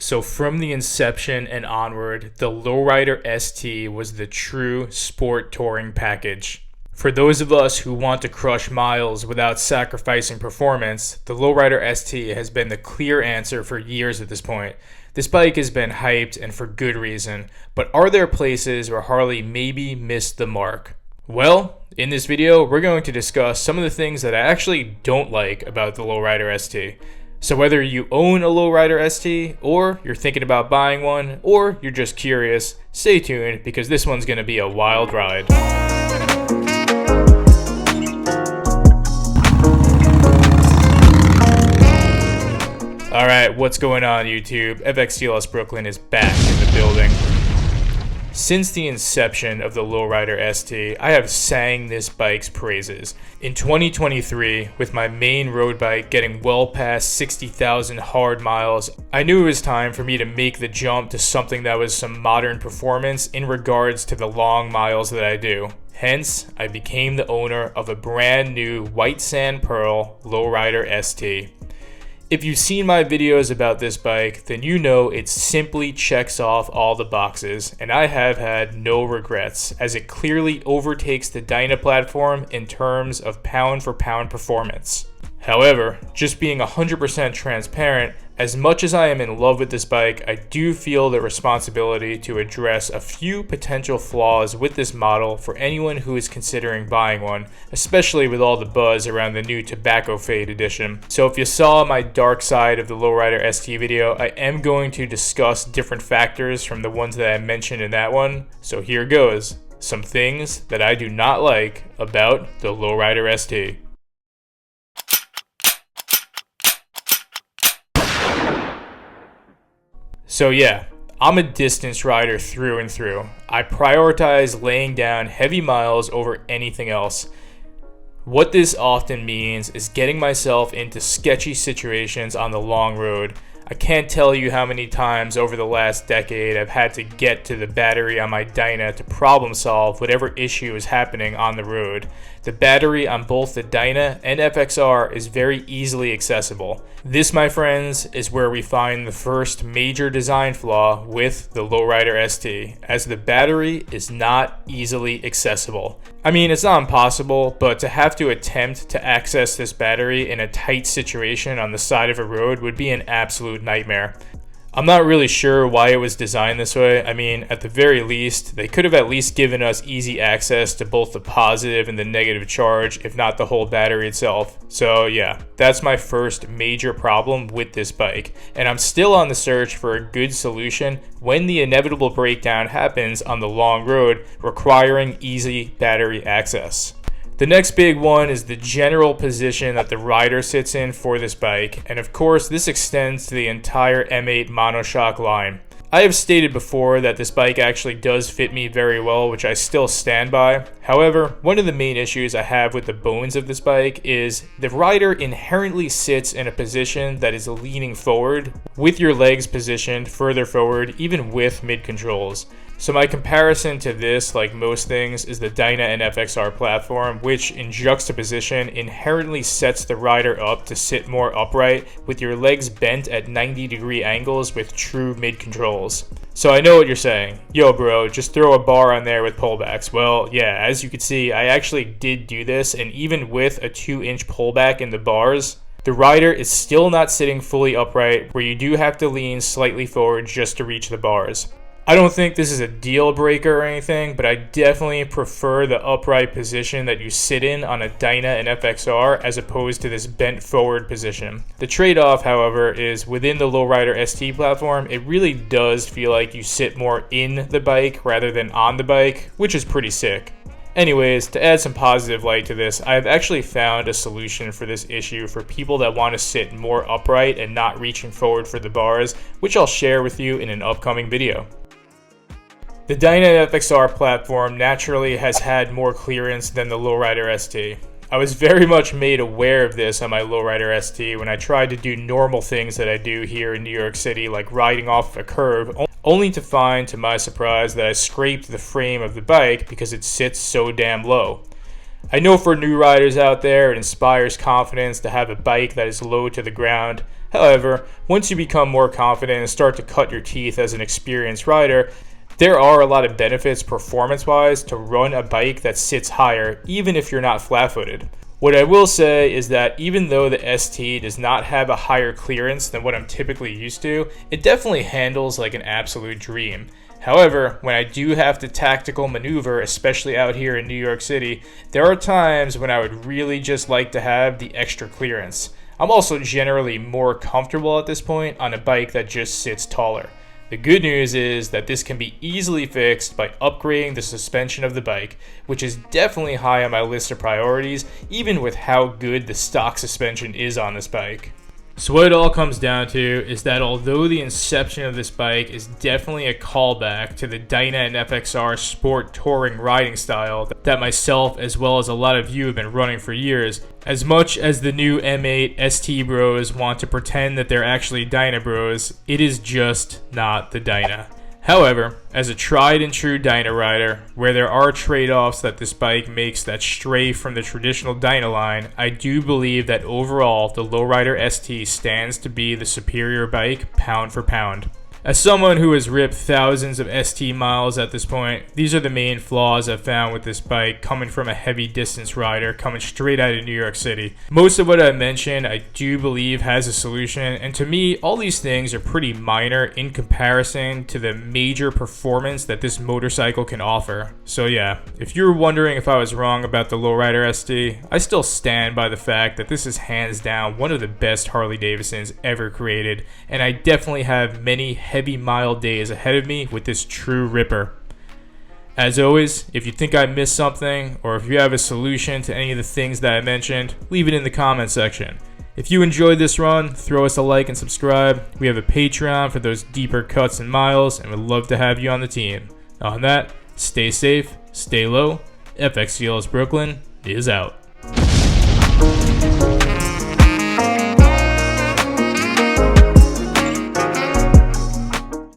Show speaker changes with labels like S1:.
S1: So from the inception and onward, the Lowrider ST was the true sport touring package. For those of us who want to crush miles without sacrificing performance, the Lowrider ST has been the clear answer for years at this point. This bike has been hyped and for good reason, but are there places where Harley maybe missed the mark? Well, in this video, we're going to discuss some of the things that I actually don't like about the Lowrider ST. So whether you own a Lowrider ST, or you're thinking about buying one, or you're just curious, stay tuned because this one's going to be a wild ride. Alright, what's going on YouTube? FXDLS Brooklyn is back in the building. Since the inception of the Lowrider ST, I have sang this bike's praises. In 2023, with my main road bike getting well past 60,000 hard miles, I knew it was time for me to make the jump to something that was some modern performance in regards to the long miles that I do. Hence, I became the owner of a brand new White Sand Pearl Lowrider ST. If you've seen my videos about this bike, then you know it simply checks off all the boxes, and I have had no regrets, as it clearly overtakes the Dyna platform in terms of pound for pound performance. However, just being 100% transparent, as much as I am in love with this bike, I do feel the responsibility to address a few potential flaws with this model for anyone who is considering buying one, especially with all the buzz around the new Tobacco Fade edition. So if you saw my dark side of the Lowrider ST video, I am going to discuss different factors from the ones that I mentioned in that one. So here goes. Some things that I do not like about the Lowrider ST. So yeah, I'm a distance rider through and through. I prioritize laying down heavy miles over anything else. What this often means is getting myself into sketchy situations on the long road. I can't tell you how many times over the last decade I've had to get to the battery on my Dyna to problem solve whatever issue is happening on the road. The battery on both the Dyna and FXR is very easily accessible. This, my friends, is where we find the first major design flaw with the Lowrider ST, as the battery is not easily accessible. I mean, it's not impossible, but to have to attempt to access this battery in a tight situation on the side of a road would be an absolute nightmare. I'm not really sure why it was designed this way. I mean, at the very least, they could have at least given us easy access to both the positive and the negative charge, if not the whole battery itself. So yeah, that's my first major problem with this bike, and I'm still on the search for a good solution when the inevitable breakdown happens on the long road requiring easy battery access. The next big one is the general position that the rider sits in for this bike, and of course this extends to the entire M8 monoshock line. I have stated before that this bike actually does fit me very well, which I still stand by. However, one of the main issues I have with the bones of this bike is the rider inherently sits in a position that is leaning forward, with your legs positioned further forward, even with mid controls. So my comparison to this, like most things, is the Dyna and FXR platform, which in juxtaposition inherently sets the rider up to sit more upright with your legs bent at 90-degree angles with true mid controls. So I know what you're saying. Yo bro, just throw a bar on there with pullbacks. Well, yeah, as you can see, I actually did do this, and even with a 2-inch pullback in the bars, the rider is still not sitting fully upright, where you do have to lean slightly forward just to reach the bars. I don't think this is a deal breaker or anything, but I definitely prefer the upright position that you sit in on a Dyna and FXR as opposed to this bent forward position. The trade-off, however, is within the Lowrider ST platform, it really does feel like you sit more in the bike rather than on the bike, which is pretty sick. Anyways, to add some positive light to this, I've actually found a solution for this issue for people that want to sit more upright and not reaching forward for the bars, which I'll share with you in an upcoming video. The Dyna FXR platform naturally has had more clearance than the Lowrider ST. I was very much made aware of this on my Lowrider ST when I tried to do normal things that I do here in New York City, like riding off a curve, only to find, to my surprise, that I scraped the frame of the bike because it sits so damn low. I know for new riders out there, it inspires confidence to have a bike that is low to the ground. However, once you become more confident and start to cut your teeth as an experienced rider, there are a lot of benefits performance-wise to run a bike that sits higher, even if you're not flat-footed. What I will say is that even though the ST does not have a higher clearance than what I'm typically used to, it definitely handles like an absolute dream. However, when I do have to tactical maneuver, especially out here in New York City, there are times when I would really just like to have the extra clearance. I'm also generally more comfortable at this point on a bike that just sits taller. The good news is that this can be easily fixed by upgrading the suspension of the bike, which is definitely high on my list of priorities, even with how good the stock suspension is on this bike. So what it all comes down to is that although the inception of this bike is definitely a callback to the Dyna and FXR sport touring riding style that myself as well as a lot of you have been running for years, as much as the new M8 ST bros want to pretend that they're actually Dyna bros, it is just not the Dyna. However, as a tried and true Dyna rider, where there are trade-offs that this bike makes that stray from the traditional Dyna line, I do believe that overall the Lowrider ST stands to be the superior bike pound for pound. As someone who has ripped thousands of ST miles at this point, these are the main flaws I've found with this bike coming from a heavy distance rider coming straight out of New York City. Most of what I mentioned I do believe has a solution, and to me all these things are pretty minor in comparison to the major performance that this motorcycle can offer. So yeah, if you were wondering if I was wrong about the Lowrider ST, I still stand by the fact that this is hands down one of the best Harley Davidsons ever created, and I definitely have many heavy mile days ahead of me with this true ripper. As always, if you think I missed something or if you have a solution to any of the things that I mentioned, leave it in the comment section. If you enjoyed this run, throw us a like and subscribe. We have a Patreon for those deeper cuts and miles, and we'd love to have you on the team. On that, stay safe, stay low. FXDLS Brooklyn is out.